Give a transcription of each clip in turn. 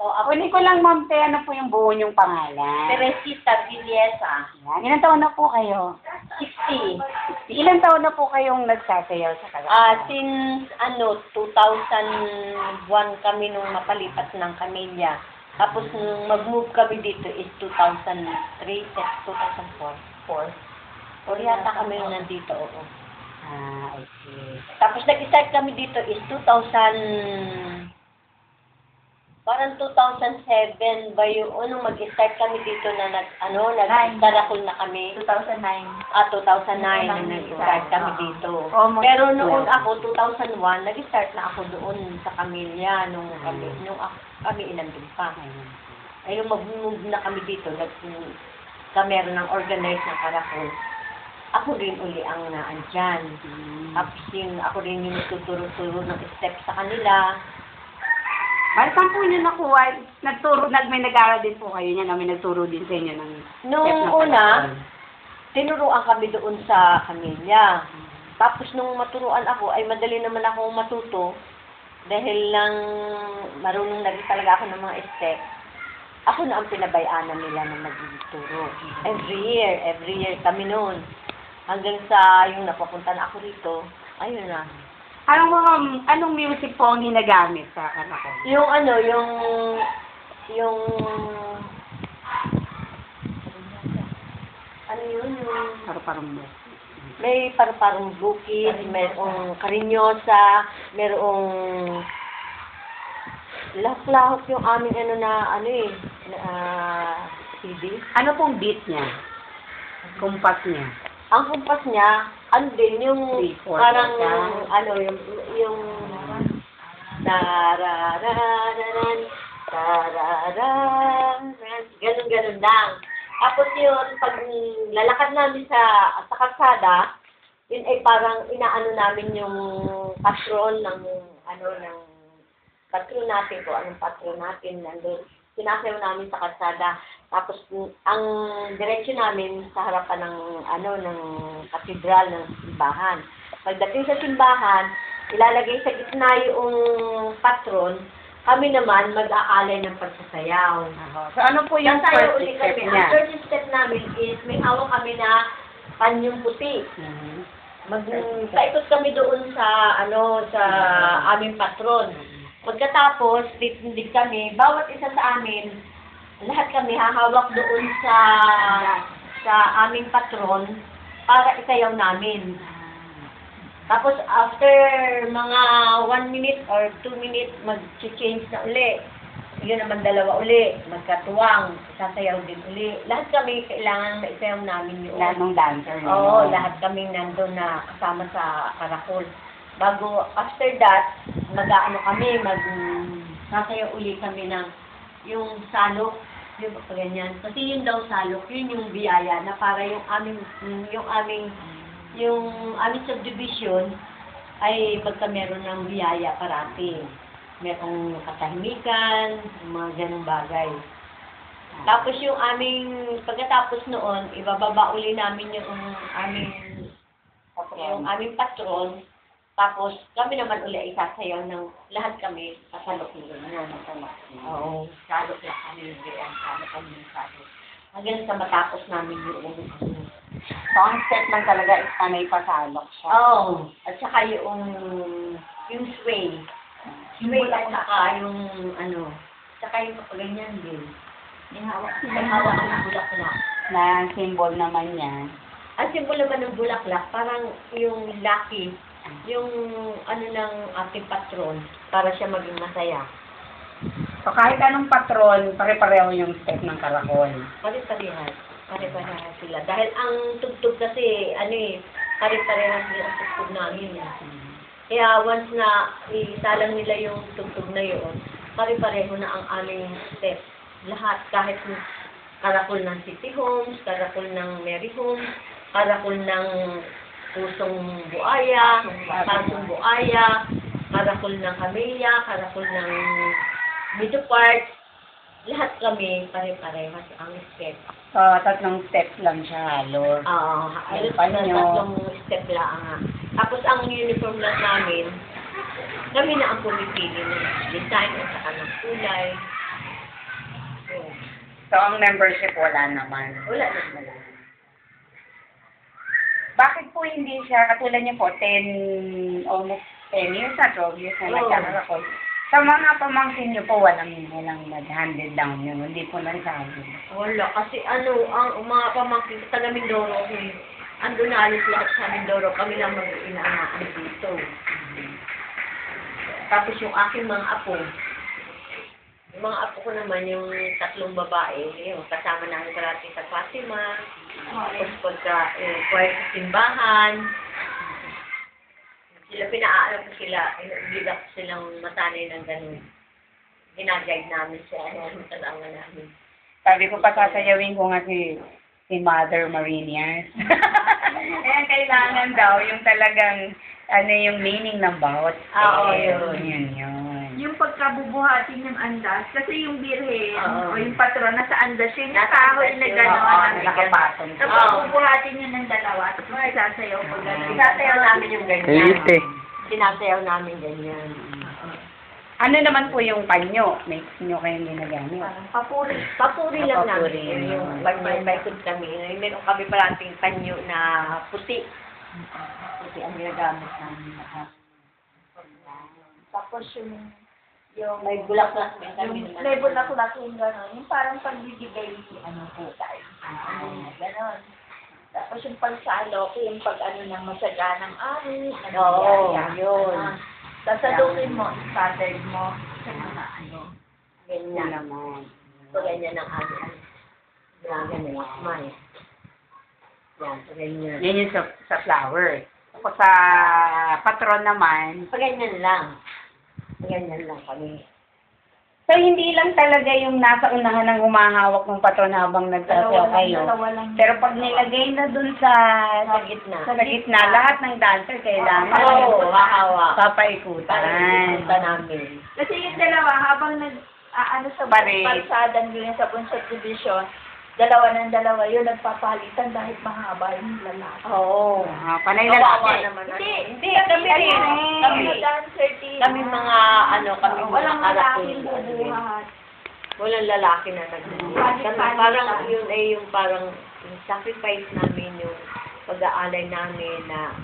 O, ako Kunin ko lang, Ma'am Te, ano po yung buo niyong pangalan? Teresita Villesa, Yan. Ilan taon na po kayo? 60. Ilan taon na po kayong nagsasayaw sa Kalakal? Since 2001 kami nung mapalipat ng Camilla. Tapos nung mag-move kami dito is 2003, 2004. 4 yata kami nung nandito, oo. Okay. Tapos nag-start kami dito is 2007 ba yung nung mag-start kami dito na nag-karakol na kami. 2009. 2009 nag-start kami dito. Almost Pero noon 12. ako 2001 nag-start na ako doon sa Camilla nung kami inandun pa. Ay nung mag-move na kami dito, meron ng organized na karakol. Ako rin uli ang naandyan. Tapos ako rin yung nagtuturo-turo ng step sa kanila. Bali, saan po niyo nakuha? May nag-aaral din po kayo niya na may nagturo din sa inyo ng Nung step ng una, Kalakal. tinuruan kami doon sa Camilla. Tapos nung maturuan ako, ay madali naman ako matuto. Dahil lang marunong na rin talaga ako ng mga step. Ako na ang pinabayaanan nila na nagtuturo. Every year kami noon. Hanggang sa yung napapunta na ako rito, ayun na. Anong music po ang ginagamit sa Kalakal? Yung Parang mo. may parang bukid, mayroong karinyosa, mayroong lahok-lahok yung aming CD. Ano pong beat niya? Kumpas niya? Ang kumpas niya, yung 3/4 parang, ka? yung tararararan, tarararan, ganun-ganun lang. Tapos yun, pag lalakad namin sa kalsada, yun ay parang inaano namin yung patron ng patron natin, kung anong patron natin, nandun, sinasayaw namin sa kalsada. Tapos, ang diretsyo namin sa harapan ng katedral ng simbahan. Pagdating sa simbahan, ilalagay sa gitna yung patron, kami naman mag-aalay ng pagsasayaw. So, ano po yung Sasayaw first ulit step kami. niya? Ang first step namin is may hawak kami na panyong puti. Paikot kami doon sa aming patron. Pagkatapos, titindig kami, bawat isa sa amin, lahat kami hahawak doon sa aming patron para isayaw namin. Tapos, after mga 1 minute or 2 minutes, mag-change na uli. Yun naman dalawa uli, magkatuwang, sasayaw din uli. Lahat kami kailangan maisayaw namin yun. Lahat ng dancer niyo? Oo, lahat kami nandun na kasama sa karakol. After that, sasayaw uli kami ng yung salok, yung ganyan. Kasi yun daw salok, yun yung biyaya na para yung aming subdivision ay meron ng biyaya parati. Merong katahimikan, mga ganung bagay. Tapos pagkatapos noon, ibababa uli namin yung aming patron. Tapos kami naman uli ay sasayaw ng lahat kami kasalok nila. Oo, salok lang kami. Hanggang sa matapos namin yung So, ang step lang talaga is panay pasalok siya. Oo. At saka yung sway. Sway at saka saka yung kapaganyan din. May hawak ang bulaklak. Na symbol naman niya. Ang symbol naman ng bulaklak, parang yung lucky, yung ng ating patron, para siya maging masaya. So, kahit anong patron, pare-pareho yung step ng karakol. Pare-parehas sila. Dahil ang tugtog kasi, pare-parehas din ang tugtog namin. Kaya once na isalang nila yung tugtog na yun, pare-pareho na ang aming step. Lahat, kahit karakol ng City Homes, karakol ng Mary Homes, karakol ng Pusong Buaya, Pasong Buaya, karakol ng Camilla, karakol ng Meadow Park, lahat kami pare-parehas ang step. So, 3 steps lang siya halos. Halos na 3 step lang. Tapos ang uniform lang namin Kami na ang pumipili ng design at saka ng kulay. Yun. So, ang membership wala naman. Wala naman. Bakit po hindi siya, katulad niyo po, almost 10 years na, 12 years na Oo. nagkakaroon. Sa mga pamangkin niyo po, walang nag-handle down yun. Hindi po nagsabi. Wala. Kasi ang mga pamangkin ko, taga Mindoro, ando na alis lahat sa Mindoro. Kami lang mag-inaamaan dito. Tapos yung aking mga apo, yung mga apo ko naman, yung tatlong babae, yung kasama namin parati sa Fatima, tapos pagka, kwarto sa simbahan, sila pinaalam ko sila, ibigak ko silang masanay ng ganun. Ginaguide namin siya, kasama namin. Sabi ko pa, sasayawin ko nga si Mother Marinias. Ayan, kailangan daw yung talagang, yung meaning ng bawat Oo, step. yun. Yun. Yung pagkabubuhatin ng andas, kasi yung birhen, Oo. o yung patron, nasa andas yun, Nasa nakahoy andas na yun, gano'n. oo, nakapatong. Tapos bubuhatin yun ng dalawa, tapos isasayaw ko gano'n. Sinasayaw namin yung ganyan. Ayute. Sinasayaw namin ganyan. Ano naman po yung panyo? May panyo kayong ginagamit. Papuri. Papuri lang Papuri. namin. Yung paikot kami. Meron kami parating panyo na puti. Puti ang ginagamit namin. Tapos yung May bulaklak din kami. may bulaklak yung gano'n. Yung parang pagbibigay, po tayo. Gano'n. Tapos yung pagsalo, yung pag-ano ng masaganang ari. Oo, yun. Sasalukin mo, standard mo sa mga Ganyan. naman. So, ganyan ang aming. Ganyan. May. Yan, so ganyan. Yan yung sa flower. Tapos sa patron naman, So, ganyan lang. Ganyan lang kami. so hindi lang talaga yung nasa unahan ng humahawak ng patron habang nagsasayaw kayo. Dalawa lang. Pero pag nilagay na dun sa Sa gitna. lahat ng dancer kailangan Oo, hawak. papaikutan. Punta namin. Kasi yung dalawa, habang ano sa Pare. palsadan yun sa Bunsod Division, dalawa yun, nagpapalitan dahil mahaba yung lalaki. Oo. Panay Kawawa lalaki. naman. Hindi, kami rin. Kami na dancer team. Kami mga, kami mga Walang karating. lalaking bubuhat. Walang lalaki na nagbubuhat. Kami, parang yun ay yung parang yung sacrifice namin, yung pag-aalay namin na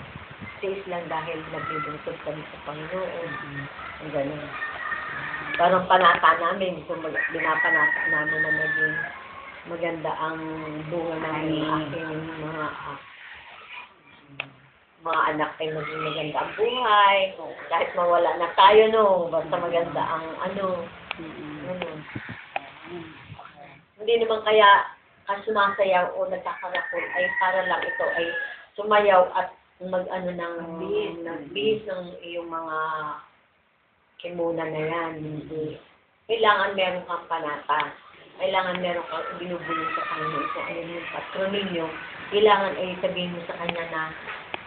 tiis lang dahil naglilingkod kami sa Panginoon. Ang ganun. Parang panata namin, kung binapanata namin na maging maganda ang bunga namin ng aking mga anak ay maging maganda ang buhay. Kahit mawala na tayo, no? Basta maganda ang ano. Hindi naman kaya sumasayaw o nagkakarakol ay para lang ito ay sumayaw at mag-ano ng bihis ng iyong mga kimuna na yan. Hindi. Kailangan meron kang panata. Kailangan meron kang binubulong sa Panginoon kung ano yung patron ninyo. Kailangan ay sabihin mo sa Kanya na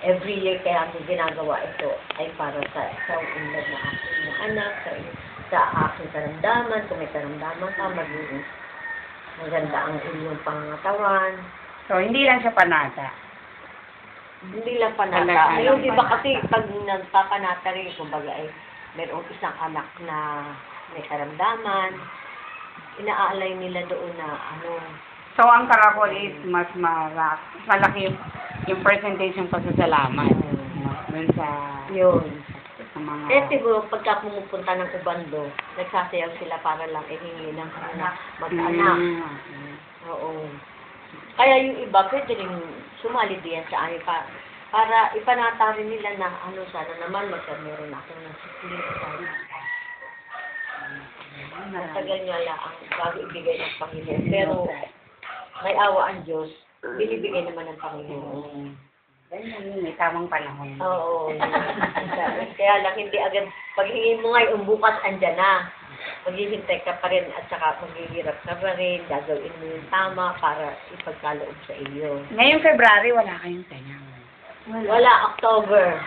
every year kaya mo ginagawa ito ay para sa unlad na aking mga anak, sa aking karamdaman. Kung may karamdaman ka, maging maganda ang inyong pangangatawan. So, hindi lang siya panata. Hindi lang panata. Talaga. Ngayon, di ba kasi pag nagpapanata rin, kumbaga ay mayroong isang anak na may karamdaman, inaalay nila doon na So, ang karakol is mas malaki yung percentage ng pasasalamat. Dun sa yun. mga... Eh siguro pagka pumupunta ng ubando, nagsasayaw sila para lang ihingi ng mag-anak. Oo. Kaya yung iba, pwede rin sumali diyan sa amin para ipanata rin nila na sana naman meron akong nasikli. Matagal nga lang ang bago ibigay ng Panginoon. Pero may awa ang Diyos, binibigay naman ng Panginoon. May tamang panahon. Oo. Kaya lang hindi agad, paghingi mo ngayon, bukas andyan na. Maghihintay ka pa rin at saka maghihirap ka pa rin, gagawin mo yung tama para ipagkaloob sa iyo. Ngayong February, wala kayong kanya. Wala, October.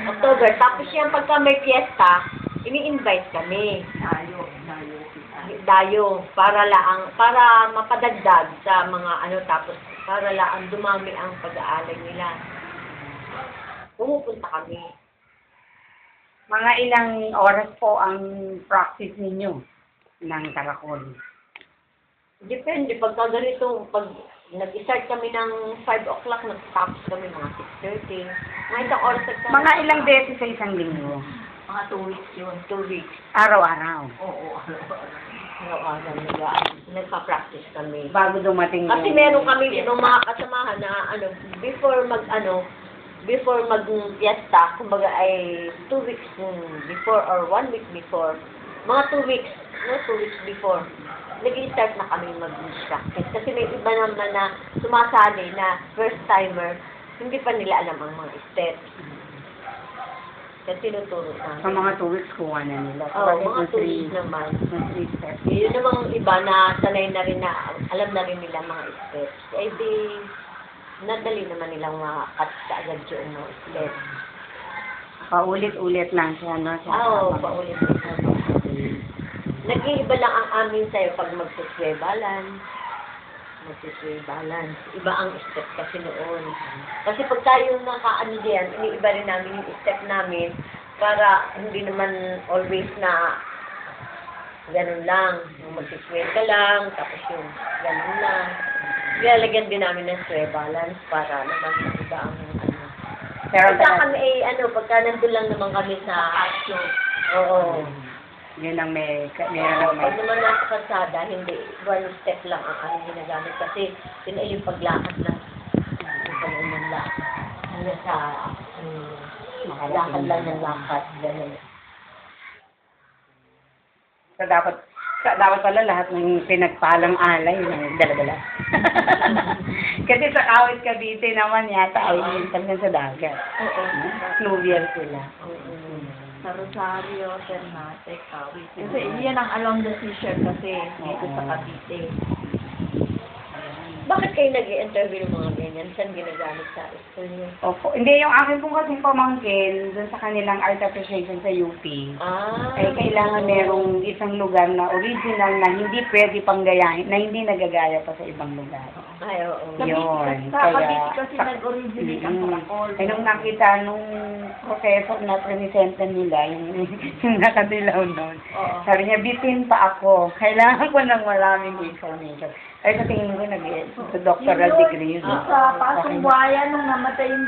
October. Tapos yan, pagka may fiesta, ini-invite kami. Dayo. Para mapadagdag sa mga tapos para laang dumami ang pag-aalay nila. Pumupunta kami. Mga ilang oras po ang practice ninyo ng karakol? Depende, pagka ganito, pag nag-start kami ng 5 o'clock, nag-tapos kami mga 6:30. Mga isang oras nagtapos. Mga ilang beses sa isang linggo? Mga 2 weeks yun, 2 weeks. Araw-araw? Oo, araw-araw nagpa-practice kami. Bago dumating Kasi yung- meron kami ng mga kasamahan na before mag-fiesta, kumbaga ay 2 weeks before or 1 week before, mga 2 weeks, 2 weeks before, nag-start na kami mag-practice. Kasi may iba naman na sumasali na first timer, hindi pa nila alam ang mga steps. Kasi tinuturo na. Sa mga 2 weeks kuha na nila. Oo, mga 2 weeks naman. Yung 3 steps. Yun namang iba na sanay na rin na alam na rin nila mga steps. Eh di, nadali naman nilang makakat kaagad yung mga steps. Paulit-ulit lang siya, no? Oo, paulit. Nag-iiba lang ang amin sa'yo pag mag-sway balance. Mag-sway balance. Iba ang step kasi noon. Kasi pag tayo nakaano diyan, iniiba rin namin yung step namin para hindi naman always na ganun lang. Yung mag-sway ka lang, tapos yung ganun lang. Lalagyan din namin ng sway balance para naman iba ang ano. Pero Pagka kami pagka nandun lang naman kami sa action. Oo. yun ang Pag meron may... naman nasa kalsada, hindi, one step lang ang aming ginagamit kasi yun ay yung paglakad na yung lakad. Hanggang sa lakad lang ng lakad. Ganun. So, dapat pala lahat ng pinagpalang alay ng dala-dala. Kasi sa Kawit Cavite naman yata ay hanggang sa dagat. Oo. Fluvial sila. Sa Rosario, Ternate, Kawit. Kasi yan ang along the seashore kasi dito sa Cavite. Bakit kayo nag-i-interview ng mga ganyan? Saan ginagamit sa school niyo? Opo. Hindi, yung akin pong kasing pamangkin, dun sa kanilang art appreciation sa UP, ay kailangan merong isang lugar na original na hindi pwede pang gayahin, na hindi nagagaya pa sa ibang lugar. Ay, oo. Yun. Sa Cavite kasi nag-originate ang karakol. Ay, nung nakita nung professor na presenta nila, yung nakadilaw nun, Oo. sabi niya, bitin pa ako. Kailangan ko ng maraming information. Ay, sa tingin ko, nag-doctoral degree yun. Sa Pasong Buhaya nung namatay yung